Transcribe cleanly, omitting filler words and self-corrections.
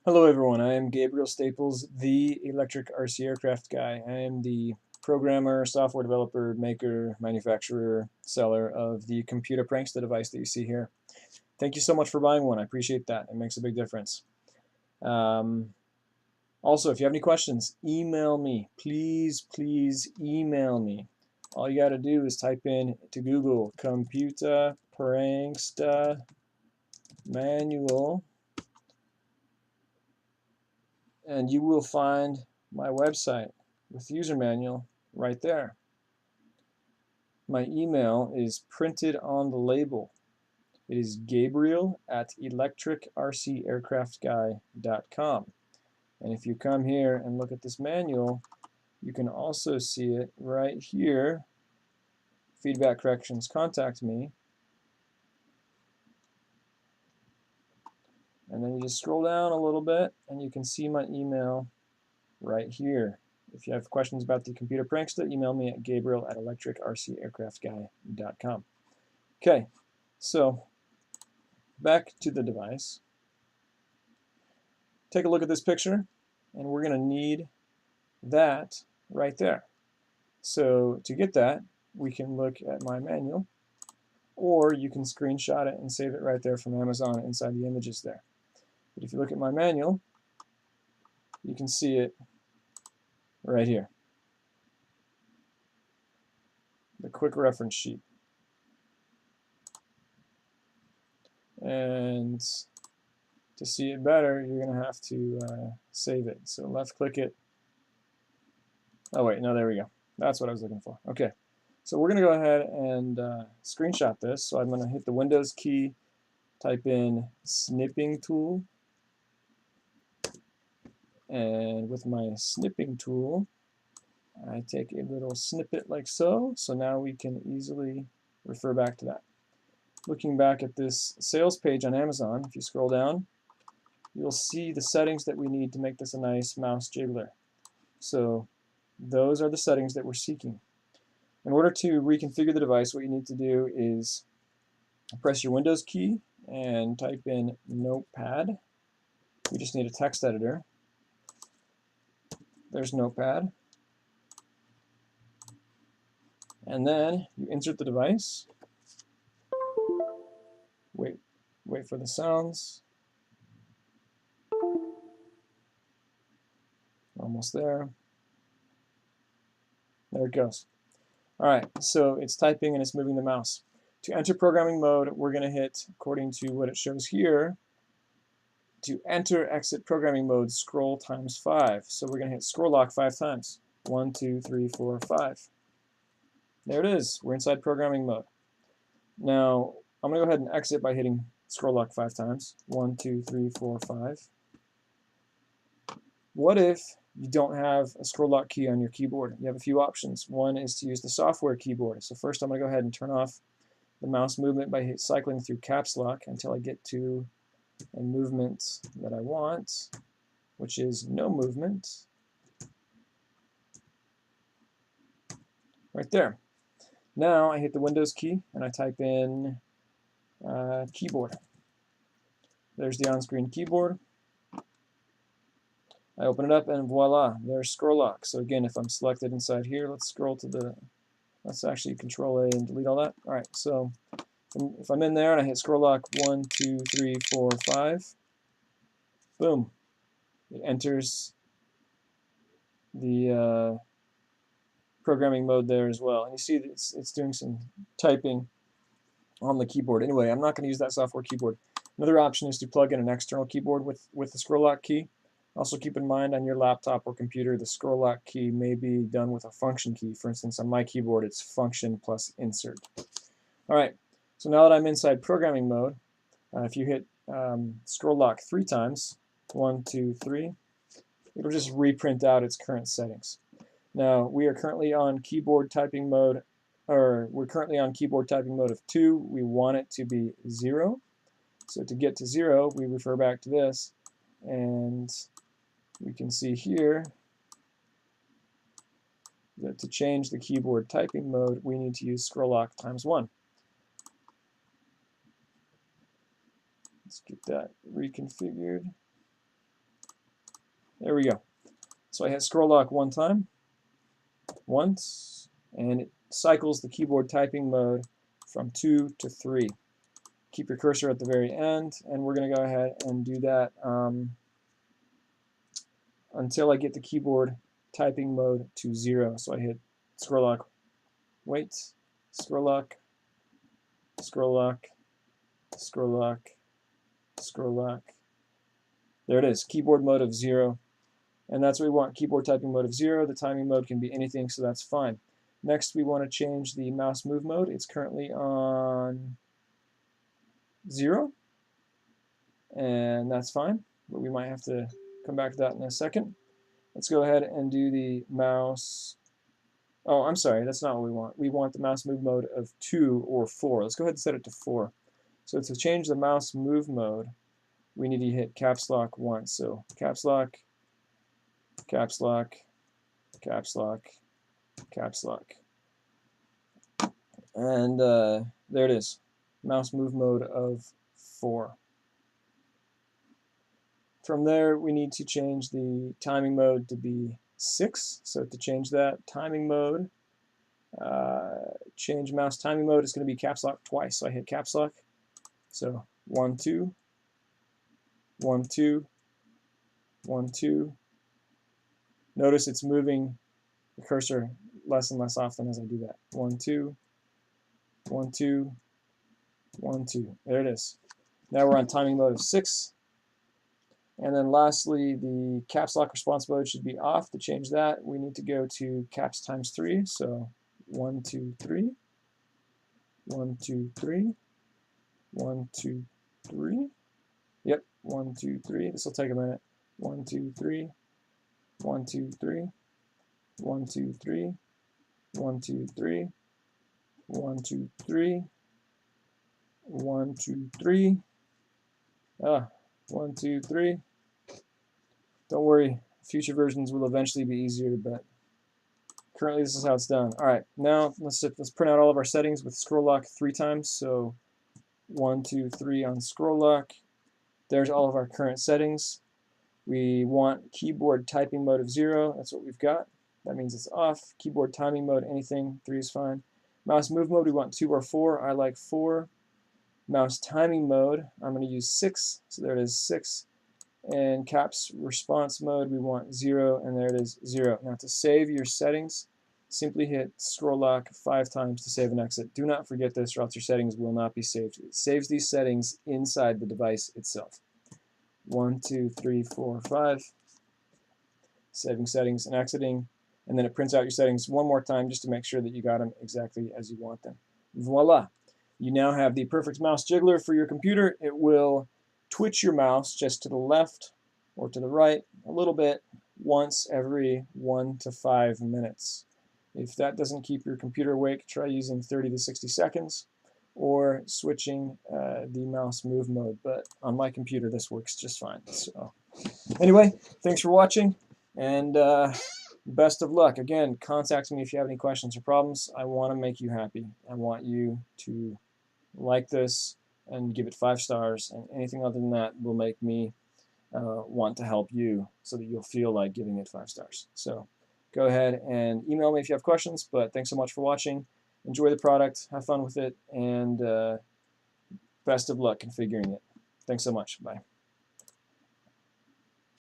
Hello everyone, I am Gabriel Staples, the electric RC aircraft guy. I am the programmer, software developer, maker, manufacturer, seller of the Computa Pranksta device that you see here. Thank you so much for buying one. I appreciate that. It makes a big difference. Also, if you have any questions, email me. Please email me. All you got to do is type in to Google Computa Pranksta manual, and you will find my website with the user manual right there. My email is printed on the label. It is gabriel@electricrcaircraftguy.com. And if you come here and look at this manual, you can also see it right here. Feedback, corrections, contact me. And then you just scroll down a little bit and you can see my email right here. If you have questions about the Computa Pranksta, email me at gabriel@electricrcaircraftguy.com. Okay, so back to the device. Take a look at this picture, and we're going to need that right there. So to get that, we can look at my manual, or you can screenshot it and save it right there from Amazon inside the images there. But if you look at my manual, you can see it right here. The quick reference sheet. And to see it better, you're going to have to save it. So left click it. Oh wait, no, there we go. That's what I was looking for. Okay, so we're going to go ahead and screenshot this. So I'm going to hit the Windows key, type in snipping tool, and with my snipping tool, I take a little snippet like so. So now we can easily refer back to that. Looking back at this sales page on Amazon, if you scroll down, you'll see the settings that we need to make this a nice mouse jiggler. So those are the settings that we're seeking. In order to reconfigure the device, what you need to do is press your Windows key and type in Notepad. We just need a text editor. There's Notepad. And then you insert the device. Wait for the sounds. Almost there. There it goes. All right, so it's typing and it's moving the mouse. To enter programming mode, we're going to hit, according to what it shows here, to enter exit programming mode, scroll times 5. So we're going to hit scroll lock 5 times. 1, 2, 3, 4, 5. There it is. We're inside programming mode. Now, I'm going to go ahead and exit by hitting scroll lock 5 times. 1, 2, 3, 4, 5. What if you don't have a scroll lock key on your keyboard? You have a few options. One is to use the software keyboard. So first I'm going to go ahead and turn off the mouse movement by cycling through caps lock until I get to a movement that I want, which is no movement. Right there. Now I hit the Windows key and I type in keyboard. There's the on-screen keyboard. I open it up and voila, there's scroll lock. So again, if I'm selected inside here, let's scroll to the, let's actually Control A and delete all that. All right, so if I'm in there and I hit scroll lock 1, 2, 3, 4, 5, boom, it enters the programming mode there as well. And you see that it's doing some typing on the keyboard. Anyway, I'm not going to use that software keyboard. Another option is to plug in an external keyboard with the scroll lock key. Also keep in mind on your laptop or computer, the scroll lock key may be done with a function key. For instance, on my keyboard, it's function plus insert. All right, so now that I'm inside programming mode, if you hit scroll lock 3 times, 1, 2, 3, it'll just reprint out its current settings. Now, we are currently on keyboard typing mode, or we're currently on keyboard typing mode of 2. We want it to be 0. So to get to 0, we refer back to this, and we can see here that to change the keyboard typing mode, we need to use scroll lock times 1. Let's get that reconfigured. There we go. So I hit scroll lock once, and it cycles the keyboard typing mode from 2 to 3. Keep your cursor at the very end, and we're going to go ahead and do that until I get the keyboard typing mode to 0. So I hit scroll lock, wait, scroll lock, scroll lock, scroll lock, scroll lock. There it is, keyboard mode of 0. And that's what we want, keyboard typing mode of 0. The timing mode can be anything, so that's fine. Next, we want to change the mouse move mode. It's currently on 0, and that's fine, but we might have to come back to that in a second. Let's go ahead and do the mouse. Oh, I'm sorry, that's not what we want. We want the mouse move mode of 2 or 4. Let's go ahead and set it to 4. So to change the mouse move mode, we need to hit caps lock once. So caps lock, caps lock, caps lock, caps lock. And there it is, mouse move mode of 4. From there, we need to change the timing mode to be 6. So to change that timing mode, change mouse timing mode is going to be caps lock twice. So I hit caps lock. So 1, 2, 1, 2, 1, 2. Notice it's moving the cursor less and less often as I do that. 1, 2, 1, 2, 1, 2. There it is. Now we're on timing mode of 6. And then lastly, the caps lock response mode should be off. To change that, we need to go to caps times 3. So 1, 2, 3, 1, 2, 3, 1, 2, 3. Yep, 1, 2, 3. This will take a minute. 1, 2, 3, 1, 2, 3, 1, 2, 3, 1, 2, 3, 1, 2, 3, 1, 2, 3. 1, 2, 3. Don't worry, future versions will eventually be easier, but currently this is how it's done. All right, now let's print out all of our settings with scroll lock 3 times. So 1, 2, 3 on scroll lock. There's all of our current settings. We want keyboard typing mode of 0. That's what we've got. That means it's off. Keyboard timing mode, anything, 3 is fine. Mouse move mode, we want 2 or 4. I like 4. Mouse timing mode, I'm going to use 6. So there it is, 6. And caps response mode, we want 0, and there it is, 0. Now to save your settings, simply hit scroll lock 5 times to save and exit. Do not forget this, or else your settings will not be saved. It saves these settings inside the device itself. 1, 2, 3, 4, 5. Saving settings and exiting. And then it prints out your settings one more time just to make sure that you got them exactly as you want them. Voila! You now have the perfect mouse jiggler for your computer. It will twitch your mouse just to the left or to the right a little bit once every 1 to 5 minutes. If that doesn't keep your computer awake, try using 30 to 60 seconds or switching the mouse move mode. But on my computer, this works just fine. So anyway, thanks for watching, and best of luck. Again, contact me if you have any questions or problems. I want to make you happy. I want you to like this and give it 5 stars, and anything other than that will make me want to help you so that you'll feel like giving it 5 stars. So go ahead and email me if you have questions, but thanks so much for watching. Enjoy the product, have fun with it, and best of luck configuring it. Thanks so much. Bye.